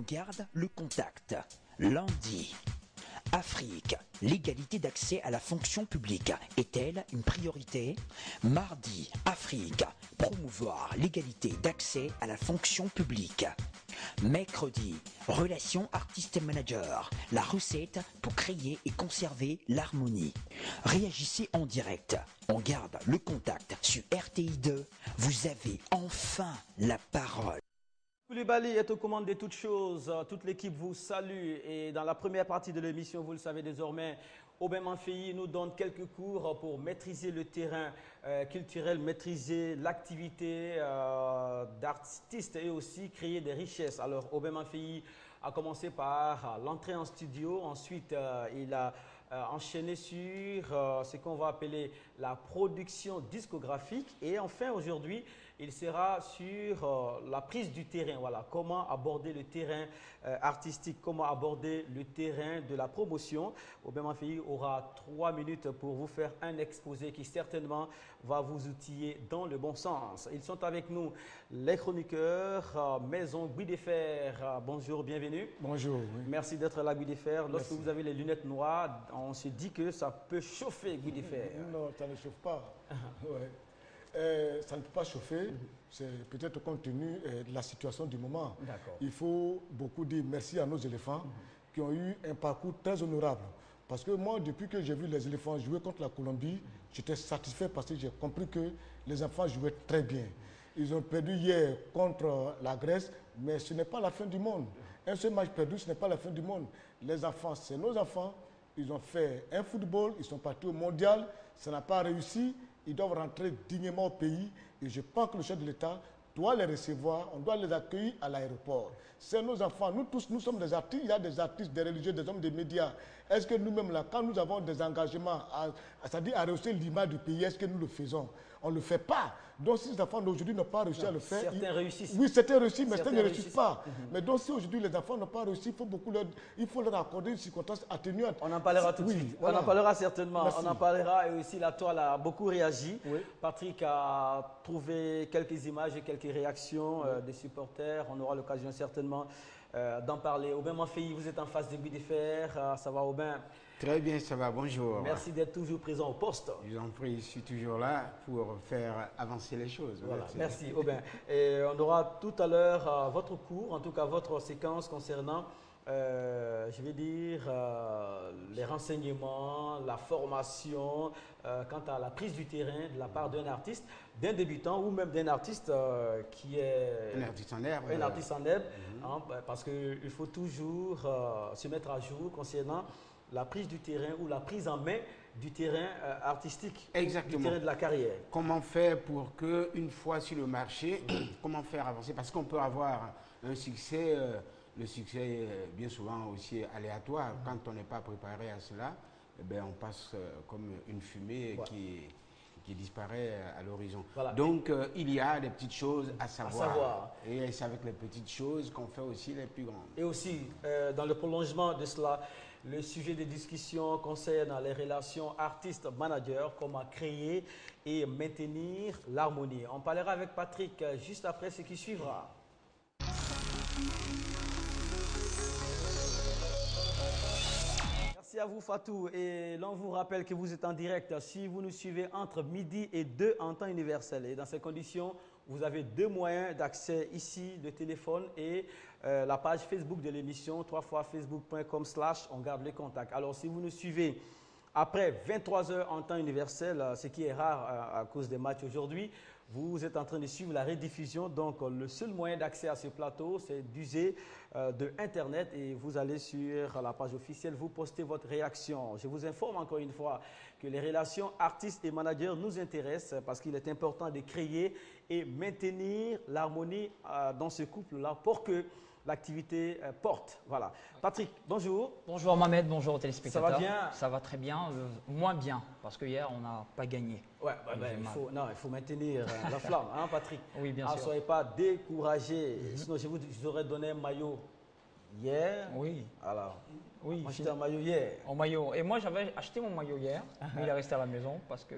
garde le contact. Lundi. Afrique, l'égalité d'accès à la fonction publique est-elle une priorité? Mardi, Afrique, promouvoir l'égalité d'accès à la fonction publique. Mercredi, relations artiste-manager, la recette pour créer et conserver l'harmonie. Réagissez en direct, on garde le contact sur RTI2, vous avez enfin la parole. Koulibaly est aux commandes de toutes choses. Toute l'équipe vous salue. Et dans la première partie de l'émission, vous le savez désormais, Aubin Manfeyi nous donne quelques cours pour maîtriser le terrain culturel, maîtriser l'activité d'artiste et aussi créer des richesses. Alors, Aubin Manfeyi a commencé par l'entrée en studio. Ensuite, il a enchaîné sur ce qu'on va appeler la production discographique. Et enfin, aujourd'hui, il sera sur la prise du terrain. Voilà, comment aborder le terrain artistique, comment aborder le terrain de la promotion. Aubin Manfeyi aura 3 minutes pour vous faire un exposé qui certainement va vous outiller dans le bon sens. Ils sont avec nous, les chroniqueurs Maison Guy des Fers. Bonjour, bienvenue. Bonjour. Oui. Merci d'être là, Guy des Fers. Lorsque Merci. vous avez les lunettes noires, on se dit que ça peut chauffer, Guy des Fers. Non, ça ne chauffe pas. Ouais. Ça ne peut pas chauffer, c'est peut-être compte tenu de la situation du moment. Il faut beaucoup dire merci à nos éléphants qui ont eu un parcours très honorable. Parce que moi, depuis que j'ai vu les éléphants jouer contre la Colombie, j'étais satisfait parce que j'ai compris que les enfants jouaient très bien. Ils ont perdu hier contre la Grèce, mais ce n'est pas la fin du monde. Un seul match perdu, ce n'est pas la fin du monde. Les enfants, c'est nos enfants. Ils ont fait un football, ils sont partis au mondial, ça n'a pas réussi. Ils doivent rentrer dignement au pays et je pense que le chef de l'État doit les recevoir, on doit les accueillir à l'aéroport. C'est nos enfants, nous tous, nous sommes des artistes, il y a des artistes, des religieux, des hommes des médias. Est-ce que nous-mêmes là, quand nous avons des engagements, c'est-à-dire à rehausser l'image du pays, est-ce que nous le faisons? On ne le fait pas. Donc si les enfants d'aujourd'hui n'ont pas réussi à le faire... Certains réussissent. Oui, certains réussissent, mais certains ne réussissent pas. Mais donc si aujourd'hui les enfants n'ont pas réussi, il faut leur accorder une circonstance atténuante. On en parlera tout de suite. Voilà. On en parlera certainement. Merci. On en parlera et aussi la toile a beaucoup réagi. Oui. Patrick a trouvé quelques images et quelques réactions des supporters. On aura l'occasion certainement d'en parler. Aubin Manfeyi, vous êtes en face de Guy des Fers. Ça va, Aubin? Très bien, ça va, bonjour. Merci d'être toujours présent au poste. Je vous en prie, je suis toujours là pour faire avancer les choses. Voilà, merci Aubin. Et on aura tout à l'heure votre cours, en tout cas votre séquence concernant, je vais dire, les renseignements, la formation, quant à la prise du terrain de la part d'un artiste, d'un débutant ou même d'un artiste qui est... Un artiste en herbe. Un artiste en herbe, hein, parce qu'il faut toujours se mettre à jour concernant la prise du terrain ou la prise en main du terrain artistique, exactement, du terrain de la carrière. Comment faire pour que, une fois sur le marché, comment faire avancer? Parce qu'on peut avoir un succès, le succès bien souvent aussi aléatoire. Quand on n'est pas préparé à cela, eh bien, on passe comme une fumée qui disparaît à l'horizon. Voilà. Donc, il y a des petites choses à savoir. Et c'est avec les petites choses qu'on fait aussi les plus grandes. Et aussi, dans le prolongement de cela, le sujet de discussion concerne les relations artistes-managers, comment créer et maintenir l'harmonie. On parlera avec Patrick juste après ce qui suivra. Merci à vous Fatou et l'on vous rappelle que vous êtes en direct si vous nous suivez entre midi et 2 en temps universel. Et dans ces conditions, vous avez 2 moyens d'accès ici, le téléphone et la page Facebook de l'émission, 3 fois facebook.com/on garde les contacts. Alors si vous nous suivez après 23 h en temps universel, ce qui est rare à cause des matchs aujourd'hui, vous êtes en train de suivre la rediffusion. Donc le seul moyen d'accès à ce plateau, c'est d'user de Internet et vous allez sur la page officielle, vous postez votre réaction. Je vous informe encore une fois que les relations artistes et managers nous intéressent parce qu'il est important de créer et maintenir l'harmonie dans ce couple-là pour que l'activité porte. Voilà. Patrick, bonjour. Bonjour Mohamed, bonjour aux téléspectateurs. Ça va bien? Ça va très bien, moins bien, parce que hier on n'a pas gagné. Ouais, il faut maintenir la flamme, hein, Patrick? Oui, bien sûr. Ne soyez pas découragés, sinon je vous aurais donné un maillot Hier? Oui. Alors, Oui. moi j'étais en maillot hier. En maillot. Et moi, j'avais acheté mon maillot hier, mais il est resté à la maison parce que.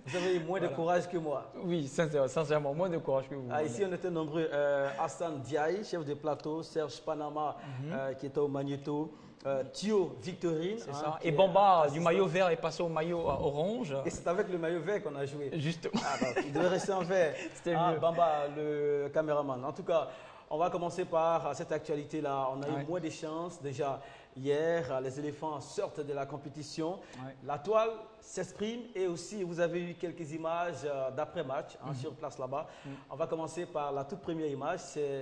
Vous avez eu moins de courage que moi. Oui, sincèrement, moins de courage que vous. Ici, on était nombreux. Hassan Diaye, chef de plateau, Serge Panama, qui était au magnéto, Thio Victorine. C'est ça. Et Bamba, du maillot vert, est passé au maillot orange. Et c'est avec le maillot vert qu'on a joué. Justement. Il devait rester en vert. C'était mieux. Bamba, le caméraman. En tout cas, on va commencer par cette actualité-là. On a eu moins de chances déjà. Hier, les éléphants sortent de la compétition. La toile s'exprime et aussi vous avez eu quelques images d'après-match sur place là-bas. On va commencer par la toute première image.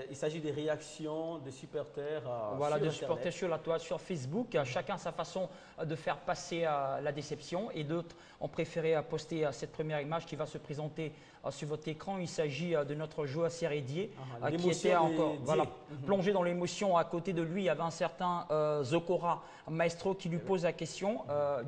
Il s'agit des réactions de supporters voilà, sur de Internet. supporters sur la toile, sur Facebook. Chacun sa façon de faire passer la déception et d'autres ont préféré poster cette première image qui va se présenter sur votre écran. Il s'agit de notre joueur Sérédier qui était encore plongé dans l'émotion. À côté de lui, il y avait un certain Zokora Maestro qui lui pose la question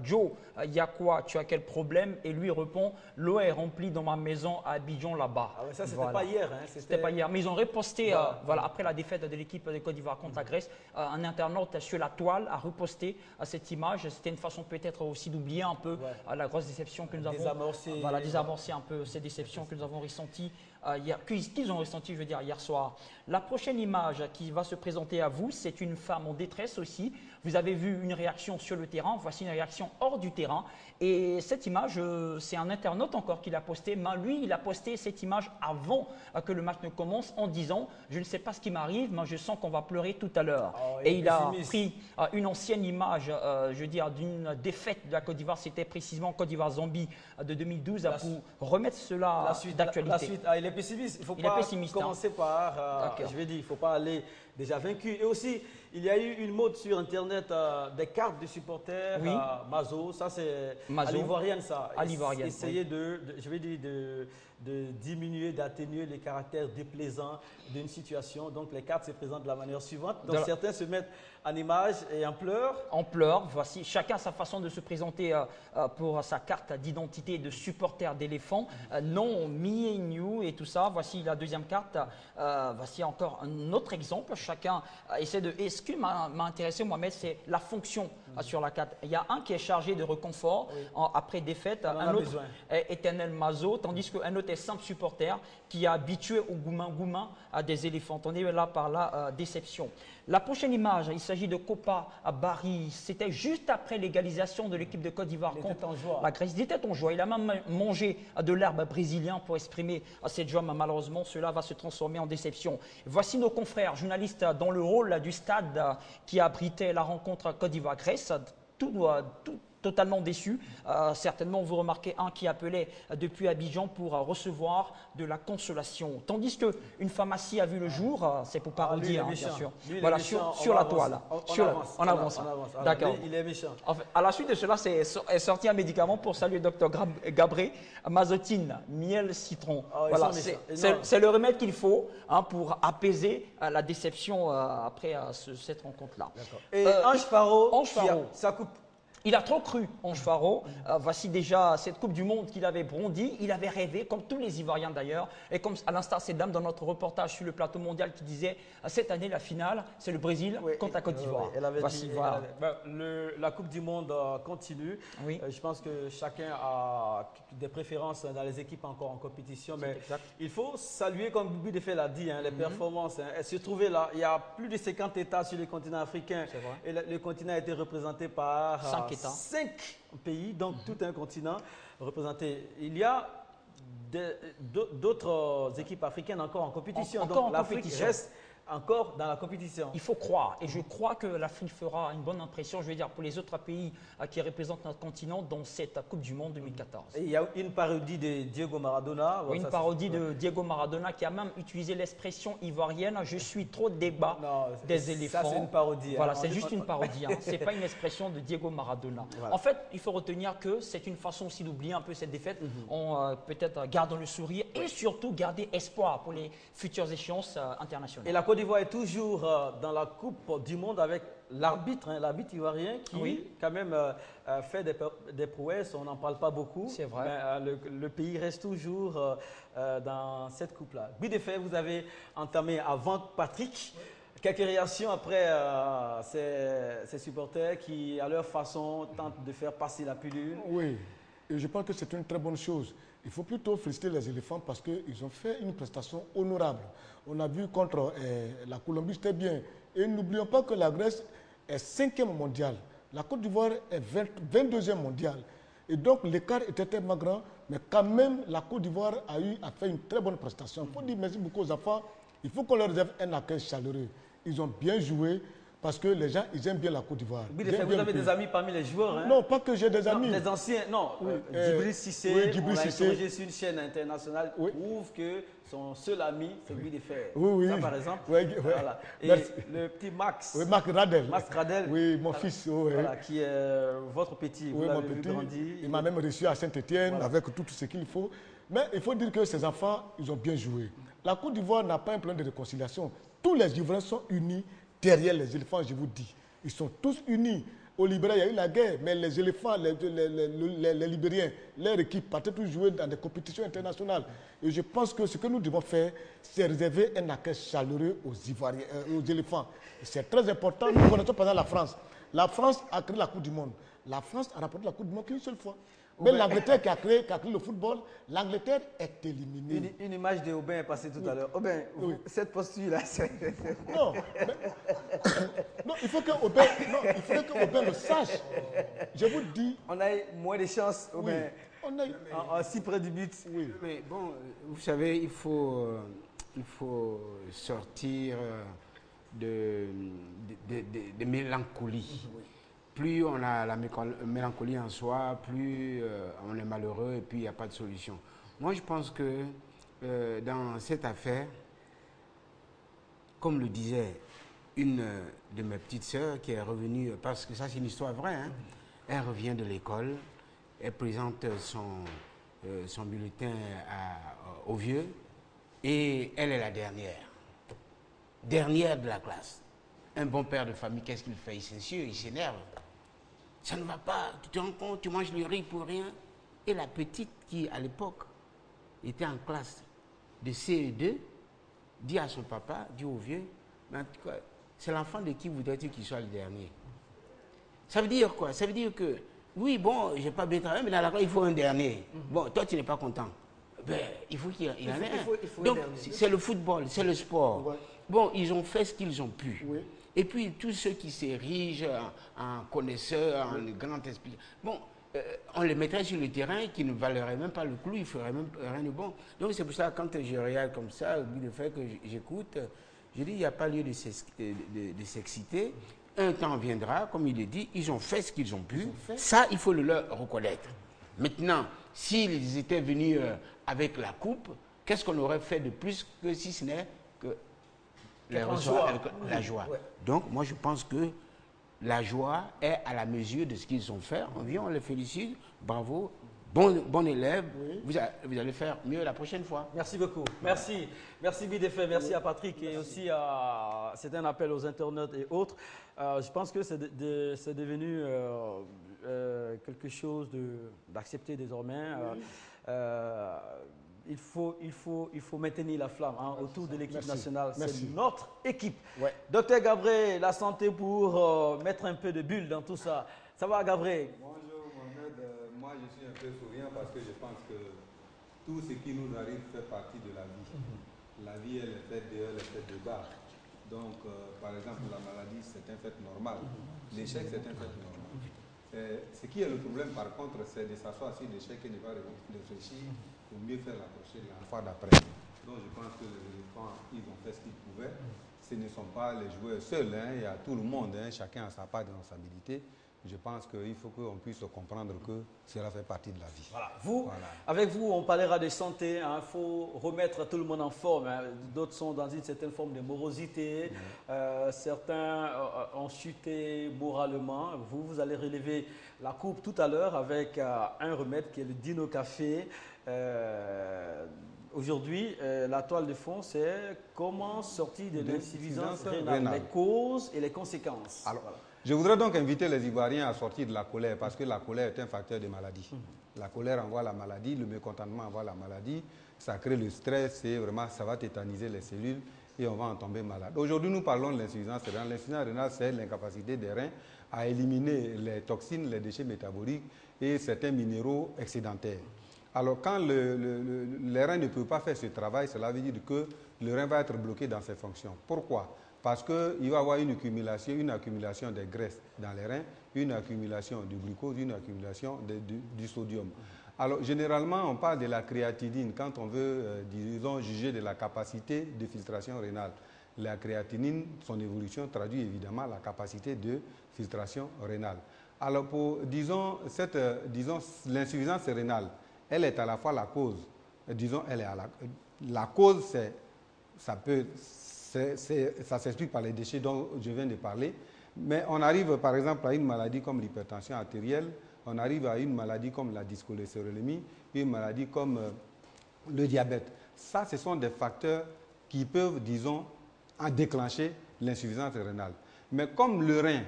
Joe, il y a quoi? Tu as quel problème? Et lui répond l'eau est remplie dans ma maison à Abidjan là-bas. Ah ouais, ça, c'était pas hier. Hein, c'était pas hier. Mais ils ont reposté, après la défaite de l'équipe de Côte d'Ivoire contre la Grèce, un internaute sur la toile a reposté cette image. C'était une façon peut-être aussi d'oublier un peu la grosse déception que nous avons. Désamorcer un peu ces déceptions que nous avons ressenties hier, qu'ils ont ressenti, je veux dire, hier soir. La prochaine image qui va se présenter à vous, c'est une femme en détresse aussi. Vous avez vu une réaction sur le terrain, voici une réaction hors du terrain. Et cette image, c'est un internaute encore qui l'a postée. Mais lui, il a posté cette image avant que le match ne commence en disant « Je ne sais pas ce qui m'arrive, mais je sens qu'on va pleurer tout à l'heure. Et il a pris une ancienne image, je veux dire, d'une défaite de la Côte d'Ivoire. C'était précisément Côte d'Ivoire-Zambie de 2012 pour remettre cela d'actualité. Il est pessimiste. Il ne faut pas commencer par, je vais dire, il ne faut pas aller déjà vaincu. Et aussi, il y a eu une mode sur Internet des cartes de supporters, Mazo, ça c'est à l'ivoirienne ça. Essayer je vais dire, de diminuer, d'atténuer les caractères déplaisants d'une situation. Donc les cartes se présentent de la manière suivante. Donc certains se mettent en image et en pleurs. En pleurs, voici chacun sa façon de se présenter pour sa carte d'identité de supporter d'éléphant. Non, me and you et tout ça. Voici la deuxième carte. Voici encore un autre exemple. Chacun essaie de… Et ce qui m'a intéressé, Mohamed, c'est la fonction sur la carte. Il y a un qui est chargé de réconfort après défaite, un autre est éternel mazo, tandis qu'un autre est simple supporter qui est habitué au goumin à des éléphants. On est là par la déception. La prochaine image, il s'agit de Kopa Barry. C'était juste après l'égalisation de l'équipe de Côte d'Ivoire contre la Grèce. Il était en joie. Il a même mangé de l'herbe brésilien pour exprimer cette joie. Mais malheureusement, cela va se transformer en déception. Voici nos confrères journalistes dans le rôle du stade qui abritait la rencontre Côte d'Ivoire-Grèce. Totalement déçu. Certainement, vous remarquez un qui appelait depuis Abidjan pour recevoir de la consolation. Tandis qu'une pharmacie a vu le jour, c'est pour parodier, bien sûr. Voilà, sur la toile. On avance. D'accord. Il est méchant. En fait, à la suite de cela, est sorti un médicament pour saluer Dr Gabré, mazotine, miel, citron. Voilà, c'est le remède qu'il faut pour apaiser la déception après cette rencontre-là. Et Ange Faro, ça coupe. Il a trop cru, Ange Faro. Voici déjà cette Coupe du Monde qu'il avait brandi. Il avait rêvé, comme tous les Ivoiriens d'ailleurs. Et comme à l'instar cette dame dans notre reportage sur le plateau mondial qui disait cette année, la finale, c'est le Brésil contre la Côte d'Ivoire. La Coupe du Monde continue. Je pense que chacun a des préférences dans les équipes encore en compétition. Mais il faut saluer, comme Boubi Defé l'a dit, les performances. Elles se trouvaient là. Il y a plus de 50 États sur le continent africain. Et le continent a été représenté par 5 pays, donc tout un continent représenté. Il y a d'autres équipes africaines encore en compétition. Donc l'Afrique reste encore dans la compétition. Il faut croire. Et je crois que l'Afrique fera une bonne impression, je veux dire, pour les autres pays qui représentent notre continent dans cette Coupe du Monde 2014. Et il y a une parodie de Diego Maradona. Une parodie de Diego Maradona qui a même utilisé l'expression ivoirienne « je suis trop débat des éléphants ». Ça, c'est une parodie. Voilà, c'est juste une parodie. Ce n'est pas une expression de Diego Maradona. Voilà. En fait, il faut retenir que c'est une façon aussi d'oublier un peu cette défaite en peut-être gardant le sourire et surtout garder espoir pour les futures échéances internationales. Et la Côte d'Ivoire est toujours dans la Coupe du Monde avec l'arbitre, l'arbitre ivoirien qui quand même fait des prouesses, on n'en parle pas beaucoup. C'est vrai. Mais, le pays reste toujours dans cette coupe-là. But de fait, vous avez entamé avant Patrick Quelques réactions après ces supporters qui, à leur façon, tentent de faire passer la pilule. Oui, et je pense que c'est une très bonne chose. Il faut plutôt féliciter les éléphants parce qu'ils ont fait une prestation honorable. On a vu contre la Colombie, c'était bien. Et n'oublions pas que la Grèce est 5e mondiale. La Côte d'Ivoire est 22e mondiale. Et donc l'écart était tellement grand, mais quand même la Côte d'Ivoire a fait une très bonne prestation. Il faut dire merci beaucoup aux enfants. Il faut qu'on leur réserve un accueil chaleureux. Ils ont bien joué parce que les gens, ils aiment bien la Côte d'Ivoire. Oui, vous avez des amis parmi les joueurs, hein? Non, pas que j'ai des amis. Les anciens, non. Oui, Djibril Cissé, oui, Djibril on l'a Cissé. interrogé sur une chaîne internationale, Oui. prouve que son seul ami, c'est Guy Desfers. Oui, oui. Ça, par exemple. Oui, oui. Voilà. Et Merci. le petit Max. Oui, Marc Radel. Max Radel. Oui, mon fils. Oui. Voilà, qui est votre petit. Vous Oui, mon l'avez vu petit. grandir. Il m'a même reçu à Saint-Étienne Voilà. avec tout ce qu'il faut. Mais il faut dire que ces enfants, ils ont bien joué. La Côte d'Ivoire n'a pas un plan de réconciliation. Tous les Ivoiriens sont unis derrière les éléphants, je vous dis. Ils sont tous unis. Au Libéria, il y a eu la guerre, mais les éléphants, les Libériens, leur équipe partaient tous jouer dans des compétitions internationales. Et je pense que ce que nous devons faire, c'est réserver un accueil chaleureux aux Ivoiriens, aux éléphants. C'est très important. Nous connaissons par exemple la France. La France a créé la Coupe du Monde. La France a rapporté la Coupe du Monde qu'une seule fois. Mais l'Angleterre qui a créé le football, l'Angleterre est éliminée. Une image de Aubin est passée tout à l'heure. Aubin, cette posture-là, c'est... Non, non, il faut que Aubin le sache. Je vous dis. On a eu moins de chance, Aubin. On a eu... si près du but. Oui. Mais bon, vous savez, il faut sortir de mélancolie. Plus on a la mélancolie en soi, plus on est malheureux et puis il n'y a pas de solution. Moi, je pense que dans cette affaire, comme le disait une de mes petites sœurs qui est revenue, parce que ça c'est une histoire vraie, hein, elle revient de l'école, elle présente son bulletin au vieux et elle est la dernière de la classe. Un bon père de famille, qu'est-ce qu'il fait? Il s'insurge, il s'énerve. Ça ne va pas, tu te rends compte, tu manges le riz pour rien. Et la petite qui, à l'époque, était en classe de CE2, dit à son papa, dit au vieux, c'est l'enfant de qui voudrais-tu qu'il soit le dernier? Ça veut dire quoi? Ça veut dire que, oui, bon, j'ai pas bien travaillé, mais dans la classe, il faut un dernier. Bon, toi, tu n'es pas content. Ben, il faut qu'il y en ait un. Donc, c'est le football, c'est le sport. Ouais. Bon, ils ont fait ce qu'ils ont pu. Oui. Et puis, tous ceux qui s'érigent en connaisseurs, en grands esprits, bon, on les mettrait sur le terrain qui ne valeraient même pas le clou, ils ne feraient même rien de bon. Donc, c'est pour ça, quand je regarde comme ça, au bout du fait que j'écoute, je dis, il n'y a pas lieu de s'exciter. Un temps viendra, comme il est dit, ils ont fait ce qu'ils ont pu. Ça, il faut le leur reconnaître. Maintenant, s'ils étaient venus avec la coupe, qu'est-ce qu'on aurait fait de plus que si ce n'est que la joie. Ouais. Donc, moi, je pense que la joie est à la mesure de ce qu'ils ont fait. On vient, on les félicite. Bravo. Bon élève. Oui. Vous allez faire mieux la prochaine fois. Merci beaucoup. Merci. Merci Guy Desfers. Merci à Patrick. Et aussi, c'est un appel aux internautes et autres. Je pense que c'est devenu quelque chose d'accepter désormais. Oui. Il faut maintenir la flamme autour de l'équipe nationale. C'est notre équipe. Ouais. Docteur Gabré, la santé pour mettre un peu de bulle dans tout ça. Ça va, Gabré? Bonjour, Mohamed. Moi, je suis un peu souriant parce que je pense que tout ce qui nous arrive fait partie de la vie. La vie, elle est faite de haut, elle est faite de bas. Donc, par exemple, la maladie, c'est un fait normal. L'échec, c'est un fait normal. Ce qui est le problème, par contre, c'est de s'asseoir sur l'échec et de ne pas réfléchir pour mieux faire l'approcher la fois d'après. Donc je pense que les éléphants, ils ont fait ce qu'ils pouvaient. Ce ne sont pas les joueurs seuls, hein. Il y a tout le monde, hein. Chacun a sa part de responsabilité. Je pense qu'il faut qu'on puisse comprendre que cela fait partie de la vie. Voilà. Avec vous, on parlera de santé. Il faut remettre tout le monde en forme. Hein. D'autres sont dans une certaine forme de morosité. Certains ont chuté moralement. Vous allez relever la coupe tout à l'heure avec un remède qui est le Dino Café. Aujourd'hui, la toile de fond, c'est comment sortir de l'insuffisance rénale, les causes et les conséquences. Alors, voilà. Je voudrais donc inviter les Ivoiriens à sortir de la colère parce que la colère est un facteur de maladie. La colère envoie la maladie, le mécontentement envoie la maladie, ça crée le stress et vraiment ça va tétaniser les cellules et on va en tomber malade. Aujourd'hui, nous parlons de l'insuffisance rénale. L'insuffisance rénale, c'est l'incapacité des reins à éliminer les toxines, les déchets métaboliques et certains minéraux excédentaires. Alors, quand les reins ne peuvent pas faire ce travail, cela veut dire que le rein va être bloqué dans ses fonctions. Pourquoi? Parce qu'il va y avoir une accumulation des graisses dans les reins, une accumulation du glucose, une accumulation du sodium. Alors, généralement, on parle de la créatinine quand on veut, disons, juger de la capacité de filtration rénale. La créatinine, son évolution traduit évidemment la capacité de filtration rénale. Alors, disons, l'insuffisance rénale, elle est à la fois la cause. Disons, la cause, ça s'explique par les déchets dont je viens de parler. Mais on arrive, par exemple, à une maladie comme l'hypertension artérielle, on arrive à une maladie comme la dyscholestérolémie, une maladie comme le diabète. Ça, ce sont des facteurs qui peuvent, disons, déclencher l'insuffisance rénale. Mais comme le rein,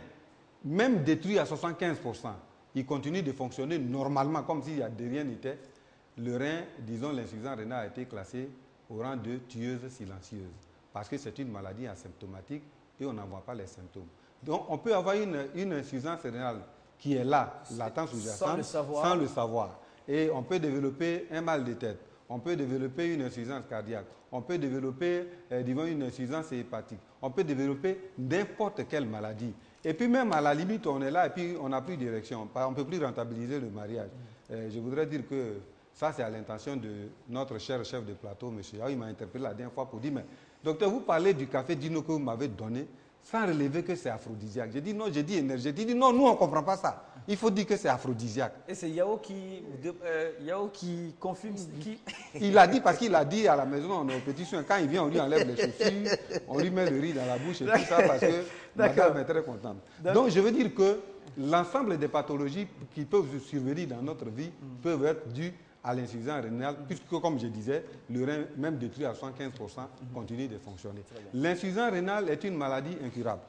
même détruit à 75%, il continue de fonctionner normalement, comme si de rien n'était, le rein, disons, l'insuffisance rénale a été classée au rang de tueuse silencieuse. Parce que c'est une maladie asymptomatique et on n'en voit pas les symptômes. Donc, on peut avoir une insuffisance rénale qui est là, latente sous-jacente, sans le savoir. Et on peut développer un mal de tête, on peut développer une insuffisance cardiaque, on peut développer disons, une insuffisance hépatique, on peut développer n'importe quelle maladie. Et puis même à la limite, on est là et puis on n'a plus d'érection, on ne peut plus rentabiliser le mariage. Je voudrais dire que ça, c'est à l'intention de notre cher chef de plateau, monsieur. Il m'a interpellé la dernière fois pour dire, mais docteur, vous parlez du café Dino que vous m'avez donné, sans relever que c'est aphrodisiaque. J'ai dit non, j'ai dit énergétique. J'ai dit non, nous on ne comprend pas ça. Il faut dire que c'est aphrodisiaque. Et c'est Yao qui confirme. Il a dit parce qu'il a dit à la maison, on est au petit soin. Quand il vient, on lui enlève les chaussures, on lui met le riz dans la bouche et tout ça parce que madame est très contente. Donc je veux dire que l'ensemble des pathologies qui peuvent survenir dans notre vie peuvent être dues à l'insuffisance rénale, puisque, comme je disais, le rein, même détruit à 75%, continue de fonctionner. L'insuffisance rénale est une maladie incurable.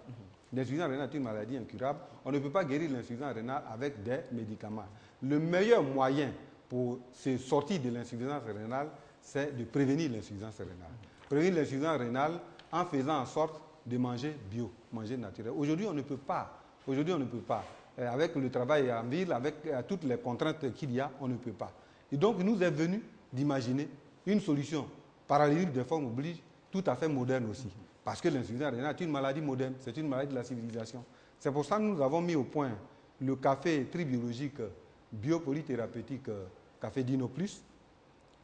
L'insuffisance rénale est une maladie incurable. On ne peut pas guérir l'insuffisance rénale avec des médicaments. Le meilleur moyen pour se sortir de l'insuffisance rénale, c'est de prévenir l'insuffisance rénale. Prévenir l'insuffisance rénale en faisant en sorte de manger bio, manger naturel. Aujourd'hui, on ne peut pas. Aujourd'hui, on ne peut pas. Avec le travail en ville, avec toutes les contraintes qu'il y a, on ne peut pas. Et donc, il nous est venu d'imaginer une solution paralytique des formes oblige, tout à fait moderne aussi. Parce que l'insuffisance rénale est une maladie moderne, c'est une maladie de la civilisation. C'est pour ça que nous avons mis au point le café tribiologique biopolythérapeutique Café Dino Plus.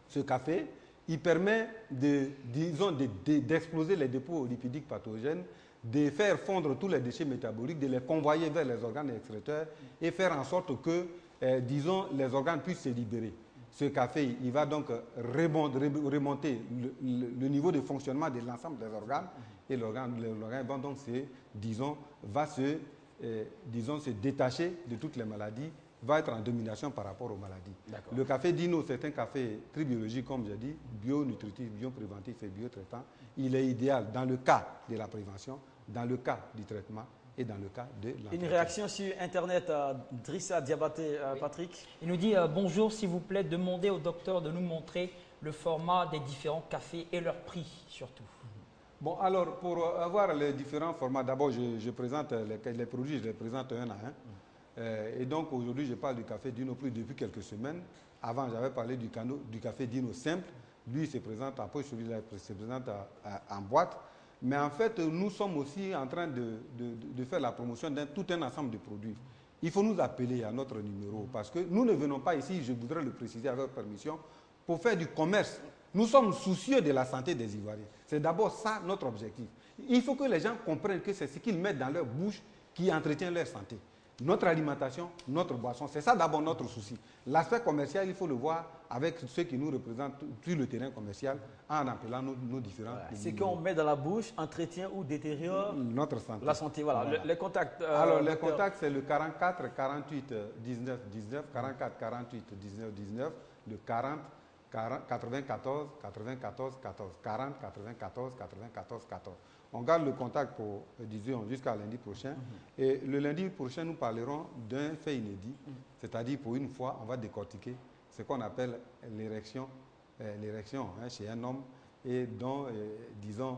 Ce café, il permet d'exploser les dépôts lipidiques pathogènes, de faire fondre tous les déchets métaboliques, de les convoyer vers les organes excréteurs et faire en sorte que, disons, les organes puissent se libérer. Ce café, il va donc remonter le niveau de fonctionnement de l'ensemble des organes et l'organe va donc se détacher de toutes les maladies, va être en domination par rapport aux maladies. Le café Dino, c'est un café tribiologique, comme j'ai dit, bio-nutritif, bio-préventif et bio-traitant. Il est idéal dans le cas de la prévention, dans le cas du traitement et dans le cas de l'entretien. Une réaction sur Internet, Drissa Diabaté, Patrick. Il nous dit bonjour, s'il vous plaît, demandez au docteur de nous montrer le format des différents cafés et leur prix surtout. Bon, alors, pour avoir les différents formats, d'abord, je présente les produits, je les présente un à un. Et donc, aujourd'hui, je parle du café Dino Plus depuis quelques semaines. Avant, j'avais parlé du café Dino Simple. Lui, il se présente en poche, celui-là, il se présente en boîte. Mais en fait, nous sommes aussi en train de faire la promotion d'un tout un ensemble de produits. Il faut nous appeler à notre numéro parce que nous ne venons pas ici, je voudrais le préciser avec permission, pour faire du commerce. Nous sommes soucieux de la santé des Ivoiriens. C'est d'abord ça notre objectif. Il faut que les gens comprennent que c'est ce qu'ils mettent dans leur bouche qui entretient leur santé. Notre alimentation, notre boisson, c'est ça d'abord notre souci. L'aspect commercial, il faut le voir avec ceux qui nous représentent sur le terrain commercial en appelant nos différents. Voilà. Ce qu'on met dans la bouche entretient ou détériore notre santé. La santé, voilà. Voilà. Les contacts. Alors, les contacts, c'est le 44 48 19 19, 44 48 19 19, le 40 94 94 14, 40 94 94 14. On garde le contact pour, disons, jusqu'à lundi prochain. Et le lundi prochain, nous parlerons d'un fait inédit. C'est-à-dire, pour une fois, on va décortiquer ce qu'on appelle l'érection chez un homme et dont, disons,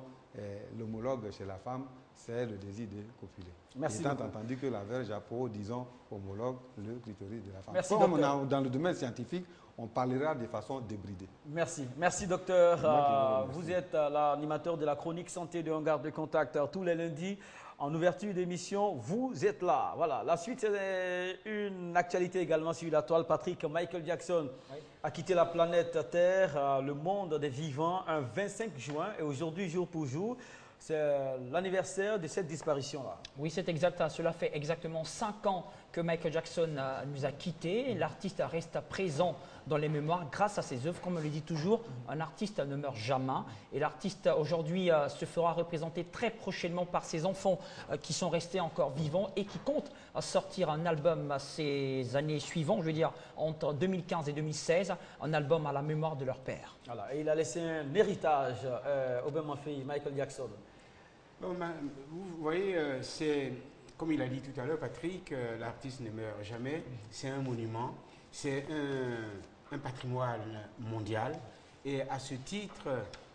l'homologue chez la femme, c'est le désir de copuler. Merci Étant beaucoup. entendu que la verge à peau, disons, homologue le clitoris de la femme. Merci, Comme docteur. dans le domaine scientifique, on parlera de façon débridée. Merci. Merci, docteur. C'est moi qui vous remercie. Vous êtes l'animateur de la chronique santé de Hangar de Contact tous les lundis. En ouverture d'émission, vous êtes là. Voilà. La suite, c'est une actualité également sur la toile. Patrick, Michael Jackson a quitté la planète Terre, le monde des vivants, un 25 juin. Et aujourd'hui, jour pour jour, c'est l'anniversaire de cette disparition-là. Oui, c'est exact. Cela fait exactement 5 ans que Michael Jackson nous a quittés. L'artiste reste présent dans les mémoires grâce à ses œuvres. Comme on le dit toujours, un artiste ne meurt jamais. Et l'artiste aujourd'hui se fera représenter très prochainement par ses enfants qui sont restés encore vivants et qui comptent sortir un album ces années suivantes, je veux dire entre 2015 et 2016, un album à la mémoire de leur père. Voilà. Et il a laissé un héritage au même fille, Michael Jackson. Bon, vous voyez, c'est comme il a dit tout à l'heure, Patrick, l'artiste ne meurt jamais. C'est un monument, c'est un patrimoine mondial. Et à ce titre,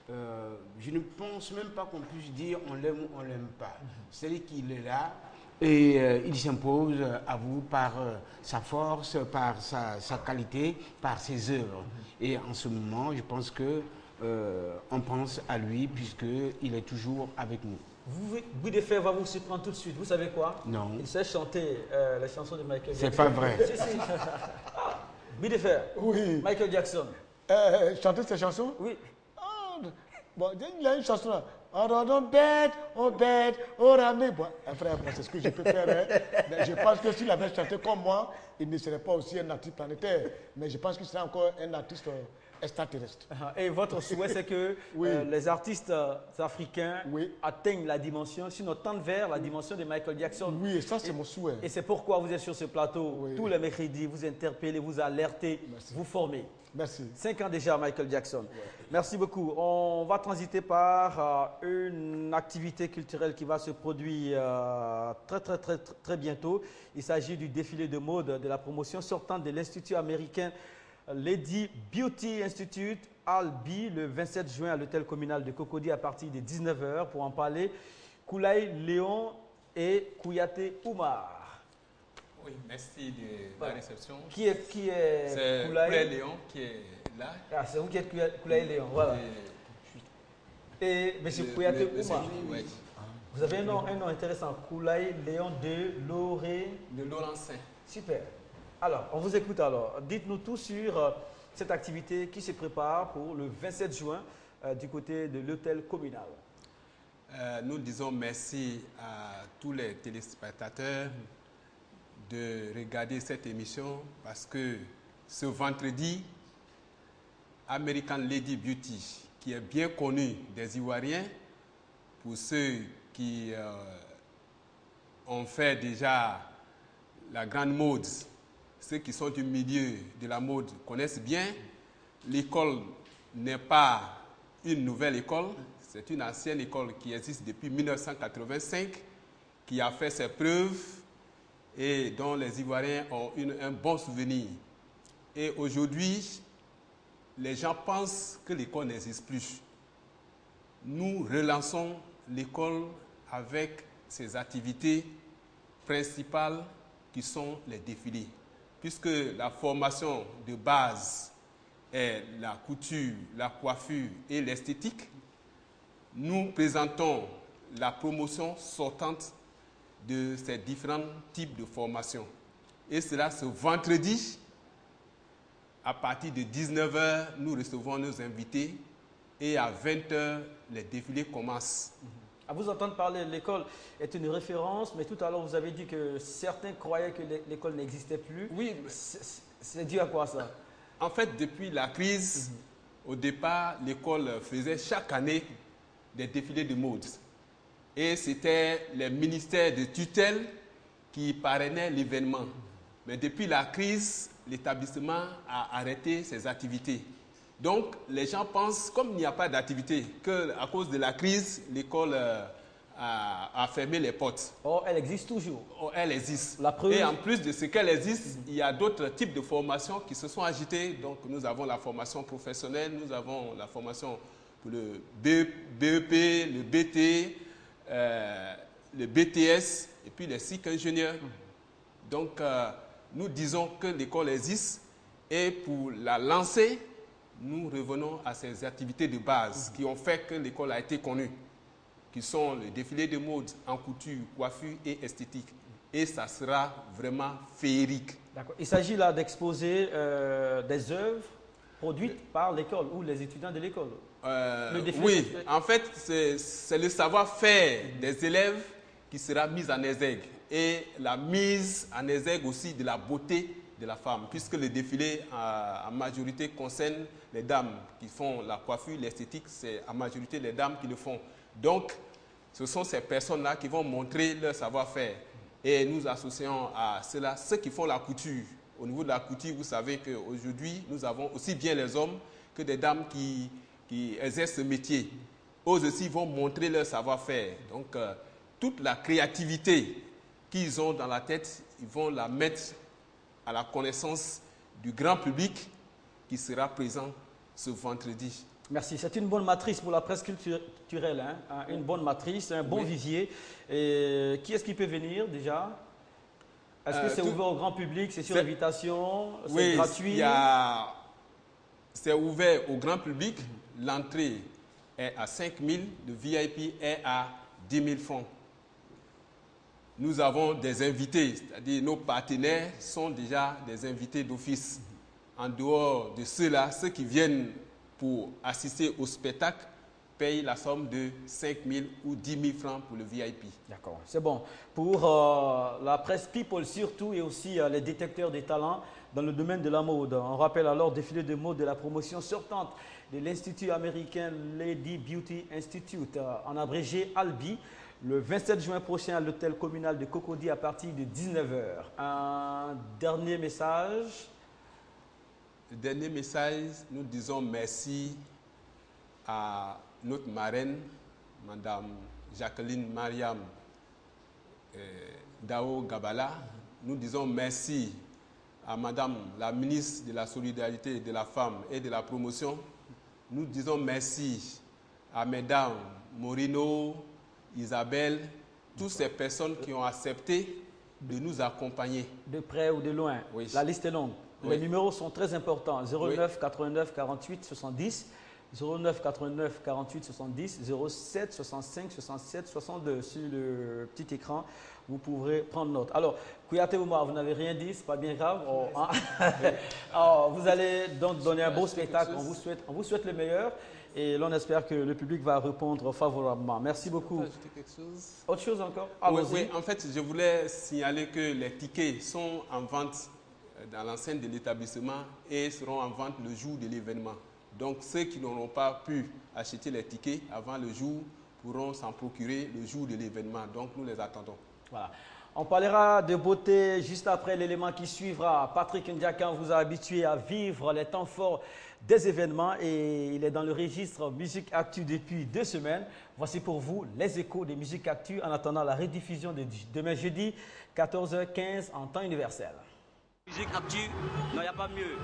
je ne pense même pas qu'on puisse dire on l'aime ou on l'aime pas. C'est-à-dire qu'il est là et il s'impose à vous par sa force, par sa qualité, par ses œuvres. Et en ce moment, je pense que on pense à lui puisqu'il est toujours avec nous. Guy Defer va vous surprendre tout de suite. Vous savez quoi? Non. Il sait chanter les chansons de Michael Jackson. C'est pas vrai. Si, si. Guy Defer, Oui. Michael Jackson. Chanter ces chansons? Oui. Ah, bon, il y a une chanson là. On bête, on ramène. Bon, frère, bon, c'est ce que je peux faire. Hein. Mais je pense que s'il avait chanté comme moi, il ne serait pas aussi un artiste planétaire. Mais je pense qu'il serait encore un artiste extraterrestre. Et votre souhait, c'est que Oui. les artistes africains Oui. atteignent la dimension, sinon tendent vers la dimension de Michael Jackson. Oui, et ça, c'est mon souhait. Et c'est pourquoi vous êtes sur ce plateau Oui. tous les mercredis, vous interpellez, vous alertez, Merci. vous formez. Merci. 5 ans déjà, Michael Jackson. Merci beaucoup. On va transiter par une activité culturelle qui va se produire très bientôt. Il s'agit du défilé de mode de la promotion sortant de l'Institut américain Lady Beauty Institute, Albi, le 27 juin à l'hôtel communal de Cocody à partir de 19h. Pour en parler, Koulaï Léon et Kouyaté Oumar. Oui, merci de la réception. Qui est C'est Koulaï Léon qui est là. Ah, c'est vous qui êtes Koulaï Léon, voilà. Et M. Kouyaté Oumar. Oui, Vous avez un nom intéressant, Koulaï Léon de Loré. de Laurencin. Super. Alors, on vous écoute alors. Dites-nous tout sur cette activité qui se prépare pour le 27 juin du côté de l'hôtel communal. Nous disons merci à tous les téléspectateurs de regarder cette émission parce que ce vendredi, American Lady Beauty, qui est bien connu des Ivoiriens, pour ceux qui ont fait déjà la grande mode, ceux qui sont du milieu de la mode connaissent bien. L'école n'est pas une nouvelle école, c'est une ancienne école qui existe depuis 1985, qui a fait ses preuves et dont les Ivoiriens ont un bon souvenir. Et aujourd'hui, les gens pensent que l'école n'existe plus. Nous relançons l'école avec ses activités principales qui sont les défilés. Puisque la formation de base est la couture, la coiffure et l'esthétique, nous présentons la promotion sortante de ces différents types de formations. Et cela ce vendredi, à partir de 19h, nous recevons nos invités et à 20h, les défilés commencent. À vous entendre parler, l'école est une référence, mais tout à l'heure, vous avez dit que certains croyaient que l'école n'existait plus. Oui, c'est dû à quoi ça? En fait, depuis la crise, au départ, l'école faisait chaque année des défilés de mode. Et c'était les ministères de tutelle qui parrainaient l'événement. Mais depuis la crise, l'établissement a arrêté ses activités. Donc, les gens pensent, comme il n'y a pas d'activité, qu'à cause de la crise, l'école a fermé les portes. Oh, elle existe toujours. Oh, elle existe. La preuve... Et en plus de ce qu'elle existe, il y a d'autres types de formations qui se sont agités. Donc, nous avons la formation professionnelle, nous avons la formation pour le BEP, le BT, le BTS et puis les cycles ingénieurs. Donc, nous disons que l'école existe et pour la lancer, nous revenons à ces activités de base qui ont fait que l'école a été connue, qui sont le défilé de mode en couture, coiffure et esthétique. Et ça sera vraiment féerique. D'accord. Il s'agit là d'exposer des œuvres produites par l'école ou les étudiants de l'école. Oui, en fait, c'est le savoir-faire des élèves qui sera mis en exergue et la mise en exergue aussi de la beauté de la femme, puisque le défilé en majorité concerne les dames qui font la coiffure, l'esthétique, c'est en majorité les dames qui le font. Donc, ce sont ces personnes-là qui vont montrer leur savoir-faire. Et nous associons à cela ceux qui font la couture. Au niveau de la couture, vous savez qu'aujourd'hui, nous avons aussi bien les hommes que des dames qui exercent ce métier. Eux aussi vont montrer leur savoir-faire. Donc, toute la créativité qu'ils ont dans la tête, ils vont la mettre à la connaissance du grand public qui sera présent ce vendredi. Merci. C'est une bonne matrice pour la presse culturelle, hein? Une bonne matrice, un bon vivier. Et qui est-ce qui peut venir déjà? Est-ce que c'est ouvert au grand public? C'est sur invitation? C'est gratuit? C'est ouvert au grand public. L'entrée est à 5 000, le VIP est à 10 000 francs. Nous avons des invités, c'est-à-dire nos partenaires sont déjà des invités d'office. En dehors de ceux-là, ceux qui viennent pour assister au spectacle payent la somme de 5 000 ou 10 000 francs pour le VIP. D'accord, c'est bon. Pour la presse people surtout et aussi les détecteurs des talents dans le domaine de la mode. On rappelle alors le défilé de mode de la promotion sortante de l'Institut américain Lady Beauty Institute, en abrégé ALBI, le 27 juin prochain à l'hôtel communal de Cocody à partir de 19 h. Un dernier message. Le dernier message, nous disons merci à notre marraine, Madame Jacqueline Mariam Dao Gabala. Nous disons merci à Madame la ministre de la Solidarité de la Femme et de la Promotion. Nous disons merci à Mesdames Morino, Isabelle, toutes ces personnes qui ont accepté de nous accompagner. De près ou de loin, la liste est longue. Oui. Les numéros sont très importants. 09 89 48 70, 09 89 48 70, 07 65 67 62. Sur le petit écran, vous pourrez prendre note. Alors, Kouyaté Oumar, vous n'avez rien dit, c'est pas bien grave. Alors, vous allez donc donner un beau spectacle. On vous souhaite le meilleur. Et l'on espère que le public va répondre favorablement. Merci beaucoup. Quelque chose? Autre chose encore? Oui, en fait, je voulais signaler que les tickets sont en vente dans l'enceinte de l'établissement et seront en vente le jour de l'événement. Donc, ceux qui n'auront pas pu acheter les tickets avant le jour pourront s'en procurer le jour de l'événement. Donc, nous les attendons. Voilà. On parlera de beauté juste après l'élément qui suivra. Patrick Ndiakan vous a habitué à vivre les temps forts des événements et il est dans le registre Musique Actu depuis 2 semaines. Voici pour vous les échos des Musiques Actu en attendant la rediffusion de demain jeudi 14h15 en temps universel. Musique Actu, non, il n'y a pas mieux.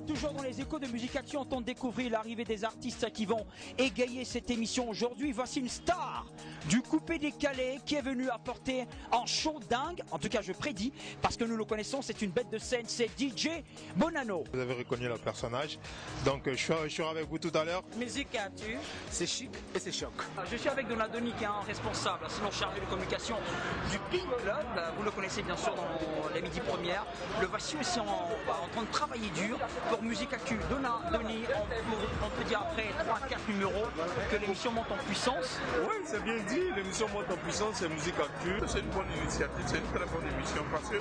Toujours dans les échos de Musique Actu, on tente de découvrir l'arrivée des artistes qui vont égayer cette émission aujourd'hui. Voici une star du coupé-décalé qui est venue apporter un show dingue. En tout cas, je prédis, parce que nous le connaissons, c'est une bête de scène, c'est DJ Bonanno. Vous avez reconnu le personnage, donc je serai avec vous tout à l'heure. Musique Actu, c'est chic et c'est choc. je suis avec Donald Denis, qui est un responsable, sinon chargé de communication du Pink Club. Vous le connaissez bien sûr dans les midi premières. Le voici aussi en train de travailler dur pour Musique Actu. Donald Denis, on peut dire après 3-4 numéros que l'émission monte en puissance. Oui, c'est bien dit, l'émission monte en puissance, c'est Musique Actu. C'est une bonne initiative, c'est une très bonne émission parce que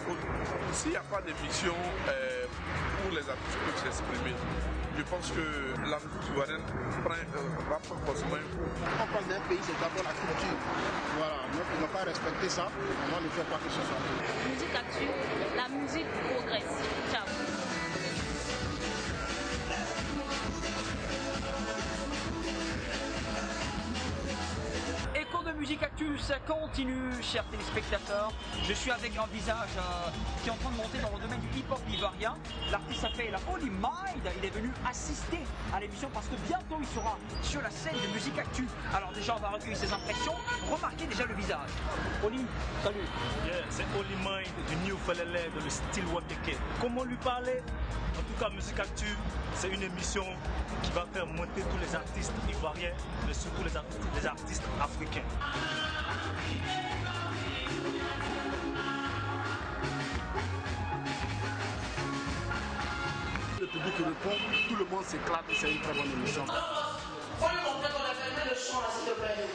s'il n'y a pas d'émission où les artistes peuvent s'exprimer, je pense que la musique souveraine va pas forcément un coup. On parle d'un pays, c'est d'abord la culture. Voilà, nous ne pouvons pas respecter ça, on ne fait pas que ce soit. Musique Actu, la musique progresse. Ciao. ça continue, chers téléspectateurs. Je suis avec un visage qui est en train de monter dans le domaine du hip-hop ivoirien. L'artiste s'appelle Holy Mind. Il est venu assister à l'émission parce que bientôt il sera sur la scène de Musique Actu. Alors déjà, on va recueillir ses impressions. Remarquez déjà le visage. Holy, salut. Yeah, c'est Holy Mind du New Felele de le style Wateke. Comment lui parler? En tout cas, Musique Actu, c'est une émission qui va faire monter tous les artistes ivoiriens, mais surtout les artistes africains. Le public répond, tout le monde s'éclate, c'est une très bonne émission. Faut lui montrer qu'on a fermé le son là, s'il te plaît.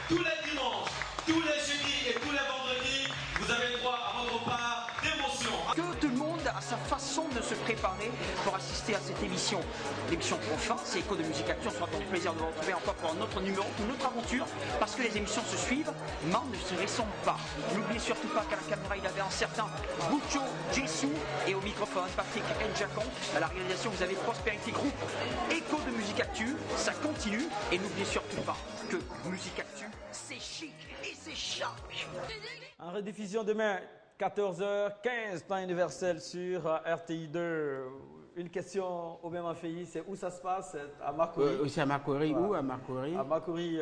Tous les dimanches, tous les jeudis et tous les vendredis, vous avez le droit à votre part d'émotion. Que tout le monde a sa façon de se préparer pour assister à cette émission. L'émission Profin, c'est Écho de Musique Actu. On sera donc plaisir de vous retrouver encore pour un autre numéro, une autre aventure, parce que les émissions se suivent, mais ne se ressemblent pas. N'oubliez surtout pas qu'à la caméra, il avait un certain Boucho Jessou et au microphone, Patrick Njacon. À la réalisation, vous avez Prospérité Group. Écho de Musique Actu, ça continue. Et n'oubliez surtout pas que Musique Actu, c'est chic et c'est choc. En rediffusion demain, 14h15, temps universel sur RTI2. Une question au même Affayi, c'est où ça se passe? À Makori. C'est à Makori, voilà. Où à Makori? À Makori,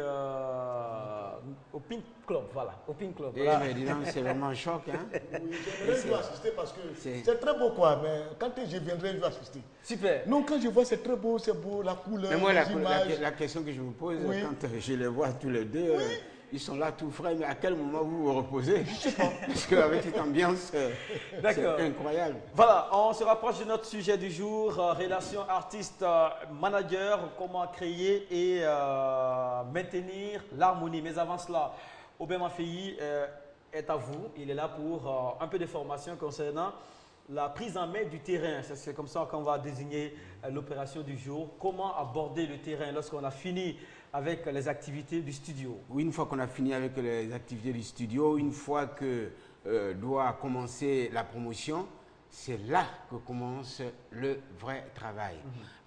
au Pink Club, voilà. Au Pink Club. Eh, Voilà. mais dis donc, c'est vraiment un choc, hein? Oui, j'aimerais y assister parce que c'est très beau, quoi. Mais quand je viendrai, je vais assister. Super. Non, quand je vois, c'est très beau, la couleur, Mais moi, les images. la question que je me pose, Oui. quand je les vois tous les deux, ils sont là tout frais, mais à quel moment vous vous reposez? Je sais pas. Parce qu'avec cette ambiance, c'est incroyable. Voilà, on se rapproche de notre sujet du jour, relation artiste-manager, comment créer et maintenir l'harmonie. Mais avant cela, Aubin Affayi est à vous. Il est là pour un peu de formation concernant la prise en main du terrain. C'est comme ça qu'on va désigner l'opération du jour. Comment aborder le terrain lorsqu'on a fini avec les activités du studio? Oui, une fois qu'on a fini avec les activités du studio, une fois que doit commencer la promotion, c'est là que commence le vrai travail.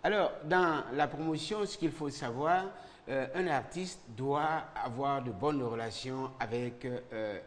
Alors, dans la promotion, ce qu'il faut savoir, un artiste doit avoir de bonnes relations avec les